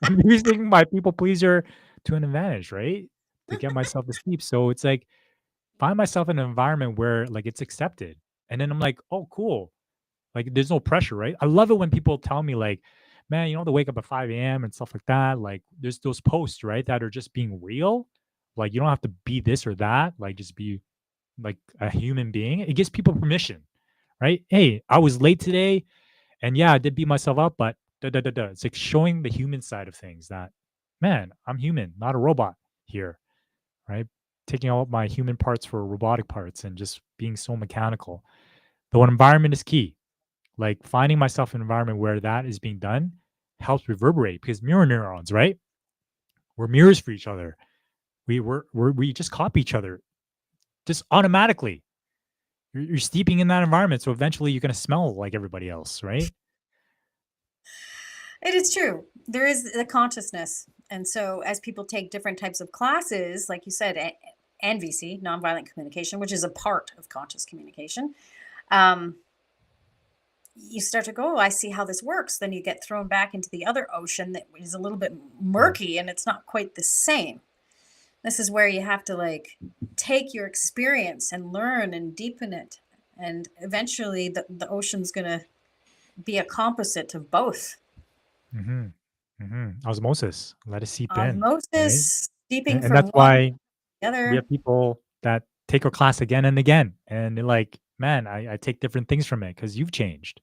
Speaker 1: I'm using my people pleaser to an advantage, right? To get myself to steep. So it's like find myself in an environment where like it's accepted. And then I'm like, oh, cool. Like there's no pressure, right? I love it when people tell me like, man, you know, to wake up at 5 a.m. and stuff like that. Like, there's those posts, right, that are just being real. Like, you don't have to be this or that. Like, just be like a human being. It gives people permission, right? Hey, I was late today, and yeah, I did beat myself up, but da da da da. It's like showing the human side of things. That, man, I'm human, not a robot here, right? Taking all my human parts for robotic parts and just being so mechanical. The environment is key. Like, finding myself in an environment where that is being done helps reverberate, because mirror neurons, right? We're mirrors for each other. We just copy each other just automatically. You're steeping in that environment, so eventually you're gonna smell like everybody else, right?
Speaker 2: It is true. There is the consciousness. And so, as people take different types of classes, like you said, NVC, nonviolent communication, which is a part of conscious communication, um, you start to go, oh, I see how this works. Then you get thrown back into the other ocean that is a little bit
Speaker 1: Mm,
Speaker 2: murky and it's not quite the same. This is where you have to like take your experience and learn and deepen it. And eventually the ocean's going to be a composite of both.
Speaker 1: mhm, osmosis, let it seep in, right?
Speaker 2: Osmosis, steeping
Speaker 1: And
Speaker 2: from
Speaker 1: that's
Speaker 2: one to
Speaker 1: why
Speaker 2: the
Speaker 1: we
Speaker 2: other.
Speaker 1: have people that take our class again and again, and they're like, "Man, I take different things from it because 'cause you've changed.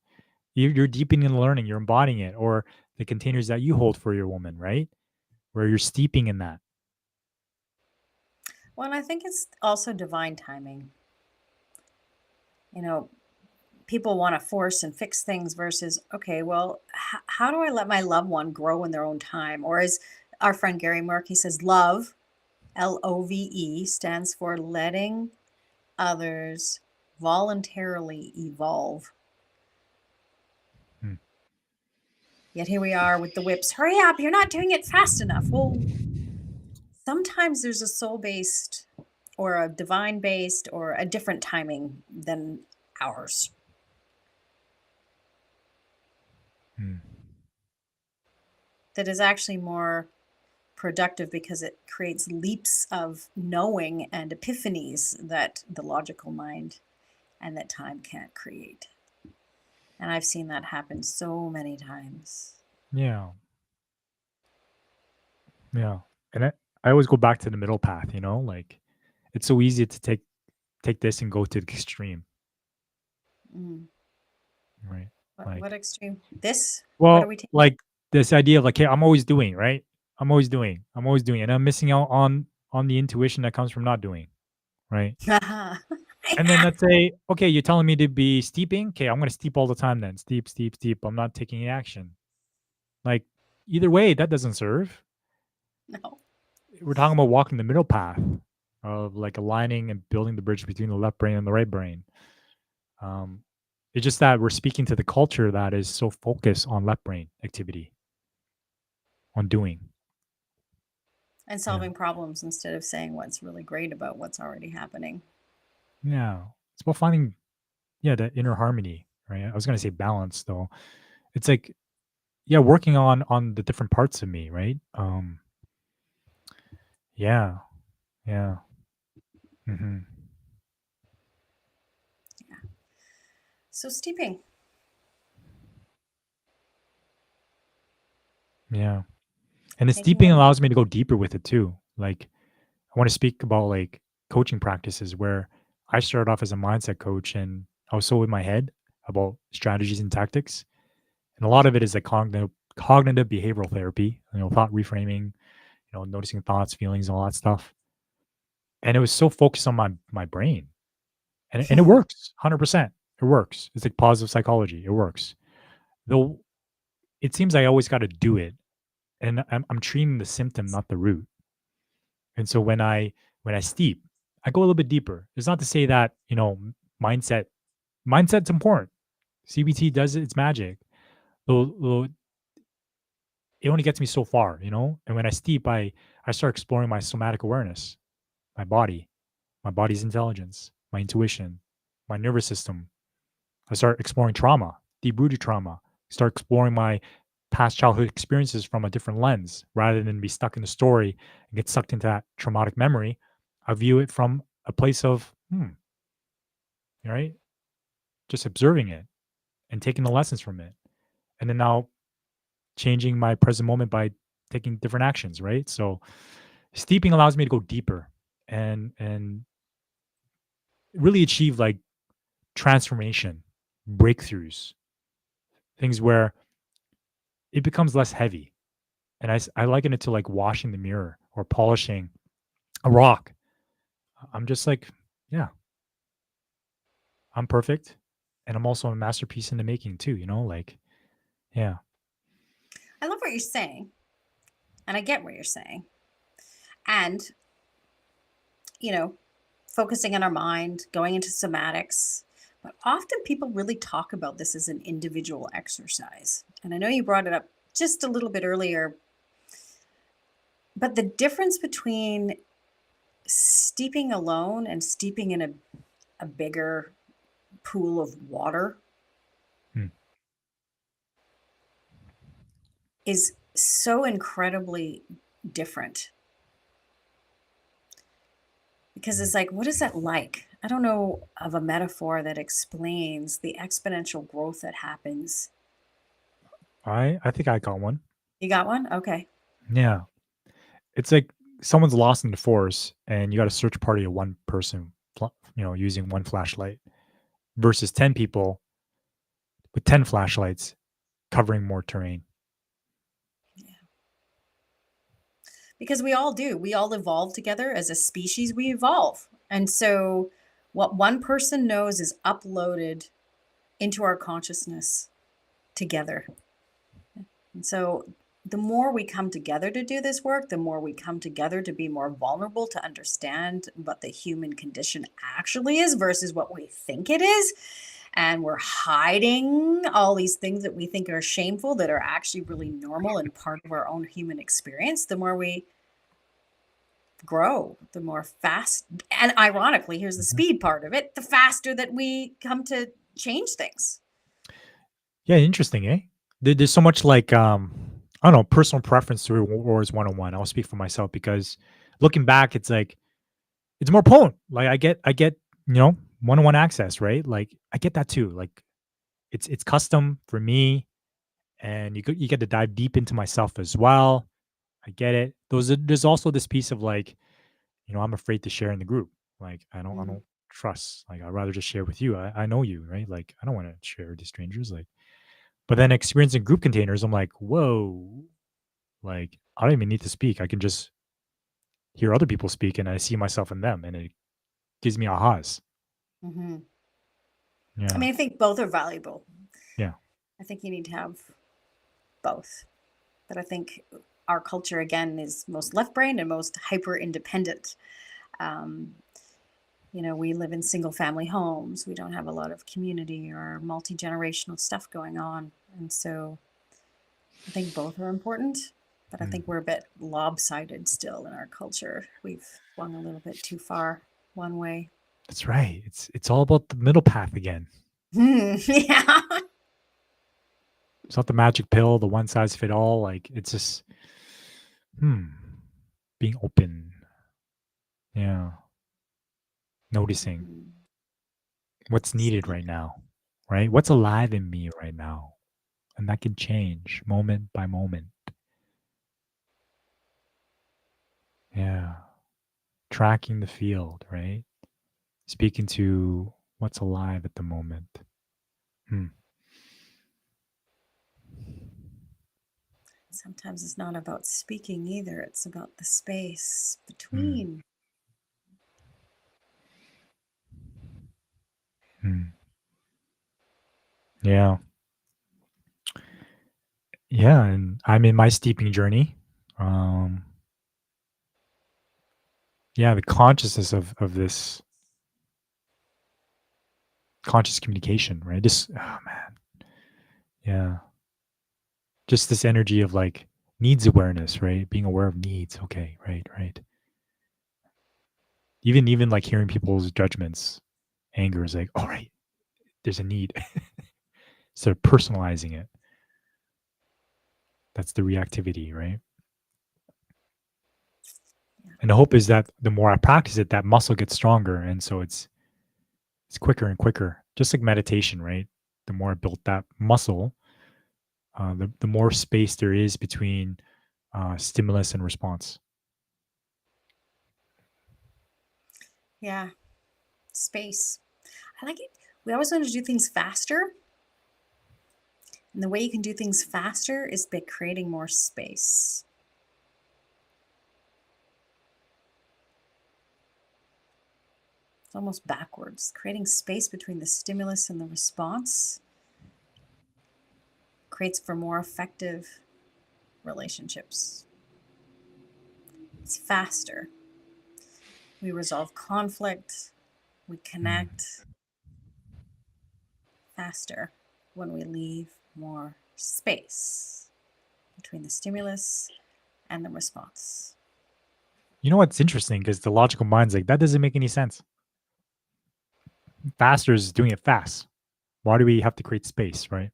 Speaker 1: You're deepening in the learning, you're embodying it," or the containers that you hold for your woman, right? Where you're steeping in that.
Speaker 2: Well, and I think it's also divine timing. You know, people want to force and fix things versus, okay, well, how do I let my loved one grow in their own time? Or as our friend Gary Murphy says, love, LOVE, stands for letting others voluntarily evolve.
Speaker 1: Mm,
Speaker 2: Yet here we are with the whips. Hurry up, you're not doing it fast enough. Well, sometimes there's a soul based or a divine based or a different timing than ours
Speaker 1: mm.
Speaker 2: that is actually more productive because it creates leaps of knowing and epiphanies that the logical mind and that time can't create. And I've seen that happen so many times.
Speaker 1: Yeah, yeah, and I always go back to the middle path, you know? Like, it's so easy to take this and go to the extreme,
Speaker 2: Mm.
Speaker 1: right?
Speaker 2: What
Speaker 1: Like,
Speaker 2: extreme? This? What are
Speaker 1: well,
Speaker 2: we taking?
Speaker 1: like, this idea of like, "Hey, I'm always doing," right? I'm always doing, and I'm missing out on the intuition that comes from not doing, right? And then let's say, okay, you're telling me to be steeping. Okay, I'm gonna steep all the time then. Steep, steep, steep. I'm not taking any action. Like, either way, that doesn't serve.
Speaker 2: No.
Speaker 1: We're talking about walking the middle path of like aligning and building the bridge between the left brain and the right brain. Um, it's just that we're speaking to the culture that is so focused on left brain activity, on doing.
Speaker 2: And
Speaker 1: Yeah.
Speaker 2: solving problems instead of saying what's really great about what's already happening.
Speaker 1: Yeah. It's about finding, yeah, that inner harmony, right? I was gonna say balance though. It's like, yeah, working on the different parts of me, right? Yeah. Yeah. Mhm.
Speaker 2: So steeping,
Speaker 1: Yeah. And the
Speaker 2: taking
Speaker 1: steeping
Speaker 2: it.
Speaker 1: allows me to go deeper with it too. Like, I want to speak about like coaching practices where I started off as a mindset coach and I was so in my head about strategies and tactics. And a lot of it is like cognitive behavioral therapy, you know, thought reframing, noticing thoughts, feelings, all that stuff. And it was so focused on my brain. And it works 100%. It works. It's like positive psychology. It works. Though it seems I always got to do it. And I'm treating the symptom, not the root. And so when I steep, I go a little bit deeper. It's not to say that, mindset mindset's important. CBT does its magic. Though it only gets me so far, you know? And when I steep, I start exploring my somatic awareness, my body, my body's intelligence, my intuition, my nervous system. I start exploring trauma, deep rooted trauma. Start exploring my past childhood experiences from a different lens rather than be stuck in the story and get sucked into that traumatic memory. I view it from a place of, right? Just observing it and taking the lessons from it. And then now changing my present moment by taking different actions, right? So steeping allows me to go deeper and really achieve like transformation, breakthroughs, things where it becomes less heavy. And I liken it to like washing the mirror or polishing a rock. I'm just like, yeah, I'm perfect. And I'm also a masterpiece in the making too, like, yeah.
Speaker 2: I love what you're saying, and I get what you're saying. And, you know, focusing on our mind, going into somatics. But often people really talk about this as an individual exercise. And I know you brought it up just a little bit earlier, but the difference between steeping alone and steeping in a bigger pool of water
Speaker 1: Mm,
Speaker 2: is so incredibly different. Because
Speaker 1: mm.
Speaker 2: it's like, what is that like? I don't know of a metaphor that explains the exponential growth that happens.
Speaker 1: I think I got one.
Speaker 2: You got one? Okay.
Speaker 1: Yeah. It's like someone's lost in the forest and you got a search party of one person, using one flashlight versus 10 people with 10 flashlights covering more terrain.
Speaker 2: Because we all do. We all evolve together as a species, we evolve. And so what one person knows is uploaded into our consciousness together. And so the more we come together to do this work, the more we come together to be more vulnerable to understand what the human condition actually is versus what we think it is. And we're hiding all these things that we think are shameful that are actually really normal and part of our own human experience. The more we grow, the more fast, and ironically, here's the
Speaker 1: Mhm.
Speaker 2: speed part of it, the faster that we come to change things.
Speaker 1: Yeah, interesting, eh? There's so much like I don't know, personal preference to Wars 101. I'll speak for myself because looking back, it's like it's more potent. Like I get, 101 access, right? Like I get that too. Like it's custom for me and you get to dive deep into myself as well. I get it. There's also this piece of like, I'm afraid to share in the group. Like I
Speaker 2: Mm,
Speaker 1: don't trust. Like I'd rather just share with you. I know you, right? Like I don't want to share with strangers. Like, but then experiencing group containers, I'm like, whoa, like I don't even need to speak. I can just hear other people speak and I see myself in them and it gives me ahas.
Speaker 2: mhm. I
Speaker 1: Yeah.
Speaker 2: mean, I think both are valuable.
Speaker 1: Yeah.
Speaker 2: I think you need to have both. But I think our culture, again, is most left brained and most hyper independent. Um, we live in single family homes. We don't have a lot of community or multi generational stuff going on. And so I think both are important, but I
Speaker 1: Mm.
Speaker 2: think we're a bit lopsided still in our culture. We've swung a little bit too far one way.
Speaker 1: That's right. It's all about the middle path again.
Speaker 2: Yeah.
Speaker 1: It's not the magic pill, the one size fit all. Like it's just hmm, being open. Yeah. Noticing
Speaker 2: Mhm.
Speaker 1: what's needed right now. Right? What's alive in me right now. And that can change moment by moment. Yeah. Tracking the field, right? Speaking to what's alive at the moment. Hmm.
Speaker 2: Sometimes it's not about speaking either, it's about the space
Speaker 1: Hmm.
Speaker 2: between.
Speaker 1: Hmm. Yeah. Yeah. And I'm in my steeping journey. Um, yeah, the consciousness of this conscious communication, right? This, oh man. Yeah. Just this energy of like needs awareness, right? Being aware of needs. Okay. Right. Right. Even like hearing people's judgments, anger is like, all right, there's a need. Instead of personalizing it. That's the reactivity, right?
Speaker 2: Yeah.
Speaker 1: And the hope is that the more I practice it, that muscle gets stronger. And so it's quicker and quicker. Just like meditation, right? The more I built that muscle, the more space there is between stimulus and response.
Speaker 2: Yeah, space. I like it. We always want to do things faster. And the way you can do things faster is by creating more space. It's almost backwards. Creating space between the stimulus and the response creates for more effective relationships. It's faster. We resolve conflict. We
Speaker 1: Mm.
Speaker 2: connect faster when we leave more space between the stimulus and the response.
Speaker 1: You know what's interesting? Because the logical mind's like, that doesn't make any sense. Faster is doing it fast. Why do we have to create space, right?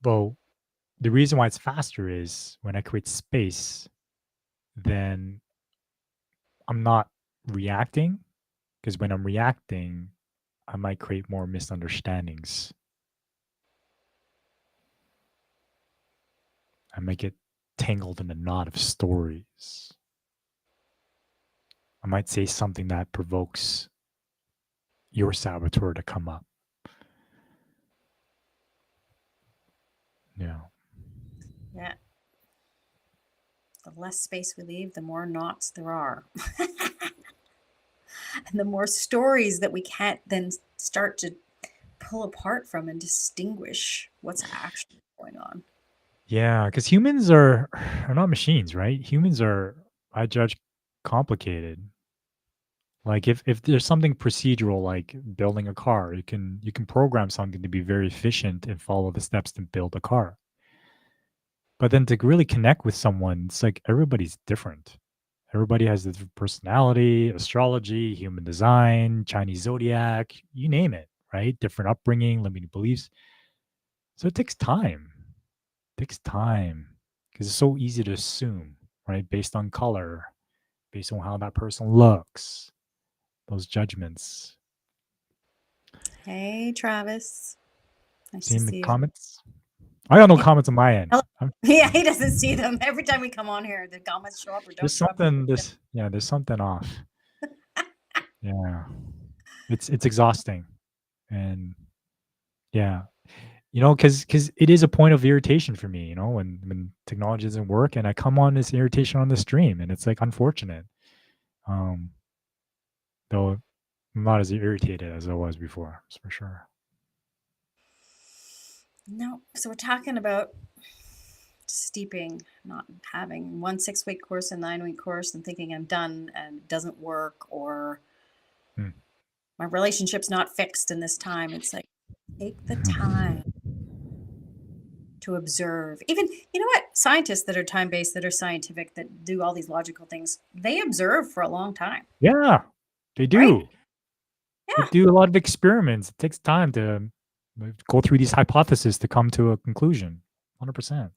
Speaker 1: Well, the reason why it's faster is when I create space, then I'm not reacting. Because when I'm reacting, I might create more misunderstandings. I might get tangled in a knot of stories. I might say something that provokes your saboteur to come up. Yeah.
Speaker 2: Yeah. The less space we leave, the more knots there are. And the more stories that we can't then start to pull apart from and distinguish what's actually going on.
Speaker 1: Yeah, because humans are not machines, right? Humans are, I judge, complicated. Like if there's something procedural like building a car, you can program something to be very efficient and follow the steps to build a car. But then to really connect with someone, it's like everybody's different. Everybody has a different personality, astrology, human design, Chinese zodiac, you name it, right? Different upbringing, limiting beliefs. So it takes time. It takes time because it's so easy to assume, right? Based on color, based on how that person looks, those judgments.
Speaker 2: Hey, Travis. Nice to
Speaker 1: Seeing the
Speaker 2: see you.
Speaker 1: comments? I got no
Speaker 2: Yeah.
Speaker 1: comments on my end.
Speaker 2: Yeah, he doesn't see them. Every time we come on here, the comments show up or don't
Speaker 1: There's
Speaker 2: show up.
Speaker 1: something there's something off. Yeah. It's exhausting. And yeah, because it is a point of irritation for me, when technology doesn't work and I come on this irritation on the stream and it's like unfortunate. Um, though I'm not as irritated as I was before, that's for sure.
Speaker 2: No. So we're talking about steeping, not having one 6-week course and 9-week course and thinking I'm done and it doesn't work, or
Speaker 1: Mm.
Speaker 2: my relationship's not fixed in this time. It's like, take the time to observe. Even, you know what? Scientists that are time based, that are scientific, that do all these logical things, they observe for a long time,
Speaker 1: Yeah, they
Speaker 2: right?
Speaker 1: do. They
Speaker 2: Yeah.
Speaker 1: do a lot of experiments. It takes time to go through these hypotheses to come to a conclusion. 100%.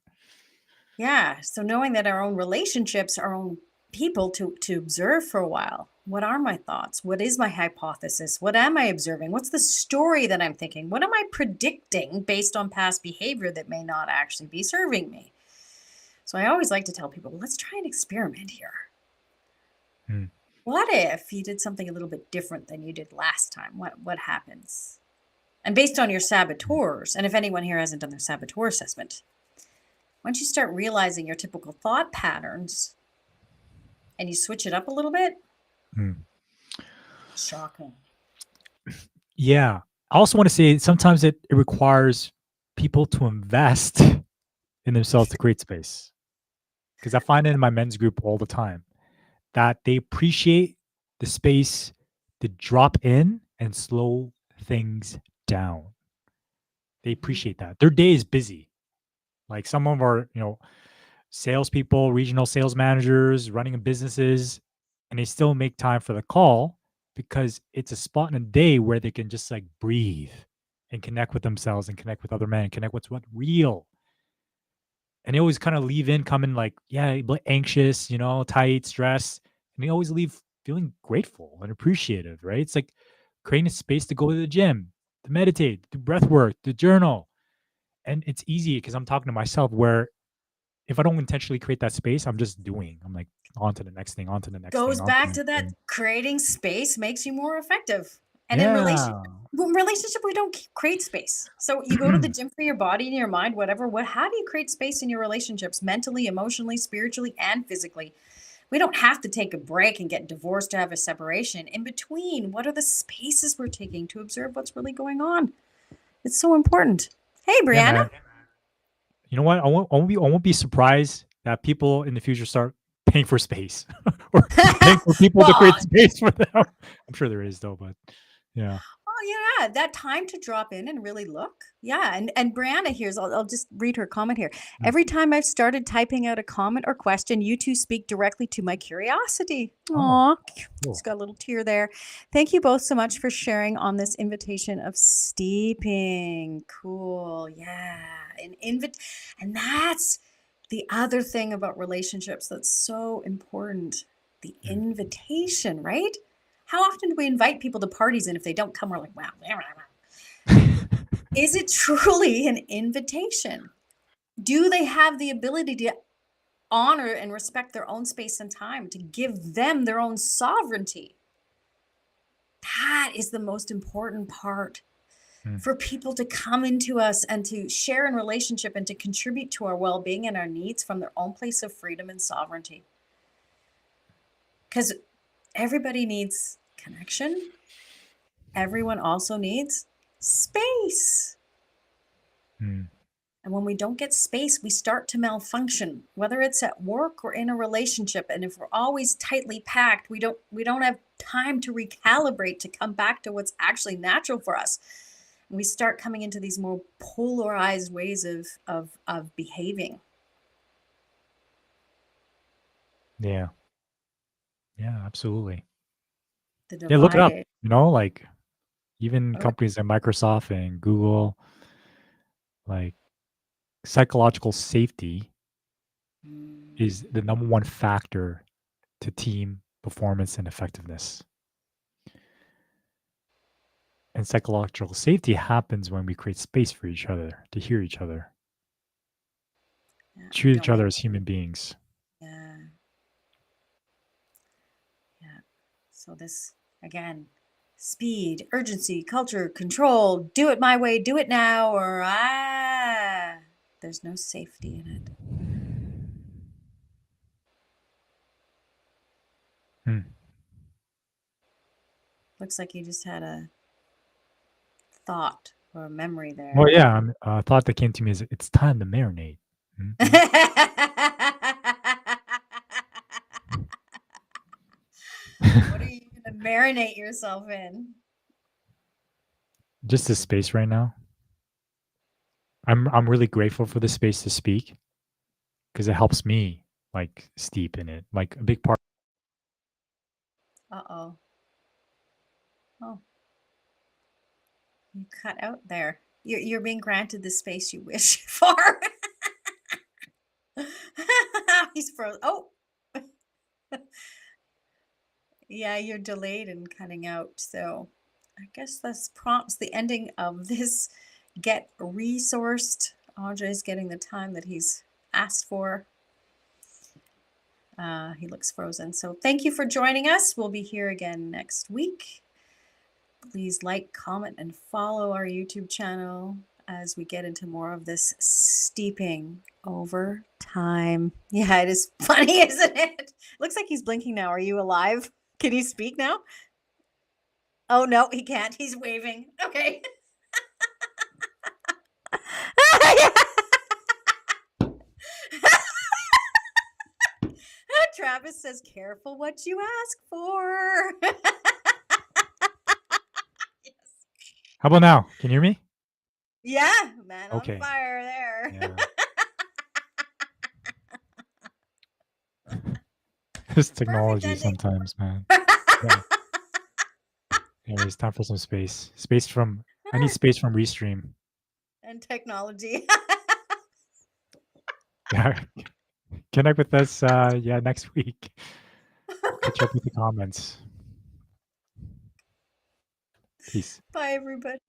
Speaker 2: Yeah. So knowing that our own relationships, our own people to observe for a while. What are my thoughts? What is my hypothesis? What am I observing? What's the story that I'm thinking? What am I predicting based on past behavior that may not actually be serving me? So I always like to tell people, let's try an experiment here.
Speaker 1: Mm.
Speaker 2: What if you did something a little bit different than you did last time? What happens? And based on your saboteurs, and if anyone here hasn't done their saboteur assessment, once you start realizing your typical thought patterns and you switch it up a little bit,
Speaker 1: Mm.
Speaker 2: shocking.
Speaker 1: Yeah. I also want to say sometimes it requires people to invest in themselves to create space. Because I find it in my men's group all the time that they appreciate the space to drop in and slow things down. They
Speaker 2: Mhm.
Speaker 1: appreciate that. Their day is busy. Like some of our, salespeople, regional sales managers, running businesses, and they still make time for the call because it's a spot in a day where they can just like breathe and connect with themselves and connect with other men and connect with what's real. And they always kind of leave in coming like, yeah, anxious, tight, stressed. And they always leave feeling grateful and appreciative, right? It's like creating a space to go to the gym, to meditate, do breath work, to journal. And it's easy because I'm talking to myself where if I don't intentionally create that space, I'm just doing. I'm like on to the next thing, on to the next thing,
Speaker 2: Goes
Speaker 1: on to the
Speaker 2: back to
Speaker 1: next
Speaker 2: that
Speaker 1: thing.
Speaker 2: creating space makes you more effective. And
Speaker 1: Yeah.
Speaker 2: in relationship, we don't create space. So you go to the gym for your body and your mind, whatever. How do you create space in your relationships, mentally, emotionally, spiritually, and physically? We don't have to take a break and get divorced to have a separation. In between, what are the spaces we're taking to observe what's really going on? It's so important. Hey,
Speaker 1: Yeah,
Speaker 2: Brianna.
Speaker 1: man. You know what? I won't be surprised that people in the future start paying for space or paying for people to
Speaker 2: Well,
Speaker 1: create space for them. I'm sure there is though, but yeah.
Speaker 2: oh yeah, that time to drop in and really look. Yeah, and Brianna here's I'll just read her comment here.
Speaker 1: Mm.
Speaker 2: Every time I've started typing out a comment or question, you two speak directly to my curiosity.
Speaker 1: Oh,
Speaker 2: Aw,
Speaker 1: cool.
Speaker 2: just got a little tear there. Thank you both so much for sharing on this invitation of steeping. Cool, yeah, and that's the other thing about relationships that's so important. The
Speaker 1: Mm.
Speaker 2: invitation, right? How often do we invite people to parties and if they don't come, we're like, wow. Is it truly an invitation? Do they have the ability to honor and respect their own space and time, to give them their own sovereignty? That is the most important part
Speaker 1: Mm.
Speaker 2: for people to come into us and to share in relationship and to contribute to our well being and our needs from their own place of freedom and sovereignty. Because everybody needs connection, everyone also needs space.
Speaker 1: Mm.
Speaker 2: And when we don't get space, we start to malfunction, whether it's at work or in a relationship. And if we're always tightly packed, we don't have time to recalibrate to come back to what's actually natural for us. And we start coming into these more polarized ways of behaving.
Speaker 1: Yeah. Yeah, absolutely.
Speaker 2: The
Speaker 1: Yeah, look it up.
Speaker 2: divided.
Speaker 1: Like even
Speaker 2: Okay.
Speaker 1: companies like Microsoft and Google, like psychological safety is the number one factor to team performance and effectiveness. And psychological safety happens when we create space for each other, to hear each other,
Speaker 2: Yeah,
Speaker 1: treat each
Speaker 2: don't
Speaker 1: other
Speaker 2: make
Speaker 1: as human beings.
Speaker 2: yeah, yeah. So this again, speed, urgency, culture, control, do it my way, do it now, or there's no safety in it.
Speaker 1: Hmm.
Speaker 2: Looks like you just had a thought or a memory
Speaker 1: Well,
Speaker 2: there.
Speaker 1: yeah, a thought that came to me is it's time to marinate.
Speaker 2: What
Speaker 1: Mhm.
Speaker 2: are you gonna marinate yourself in?
Speaker 1: Just the space right now. I'm really grateful for the space to speak because it helps me like steep in it. Like a big part.
Speaker 2: Uh-oh. Oh, you cut out there. You're being granted the space you wish for. He's frozen. Oh, yeah, you're delayed in cutting out. So I guess this prompts the ending of this get resourced. Andre's getting the time that he's asked for. He looks frozen. So thank you for joining us. We'll be here again next week. Please like, comment, and follow our YouTube channel as we get into more of this steeping over time. Yeah, it is funny, isn't it? Looks like he's blinking now. Are you alive? Can he speak now? Oh, no, he can't. He's waving. Okay. Travis says, careful what you ask for. Yes.
Speaker 1: How about now? Can you hear me?
Speaker 2: Yeah, man on
Speaker 1: Okay.
Speaker 2: fire there.
Speaker 1: Yeah. This
Speaker 2: Perfect
Speaker 1: technology
Speaker 2: ending.
Speaker 1: sometimes, man. Yeah. Anyways, time for some space. Space from I need space from Restream.
Speaker 2: And technology.
Speaker 1: Yeah. Connect with us yeah, next week. I'll catch up with the comments. Peace.
Speaker 2: Bye, everybody.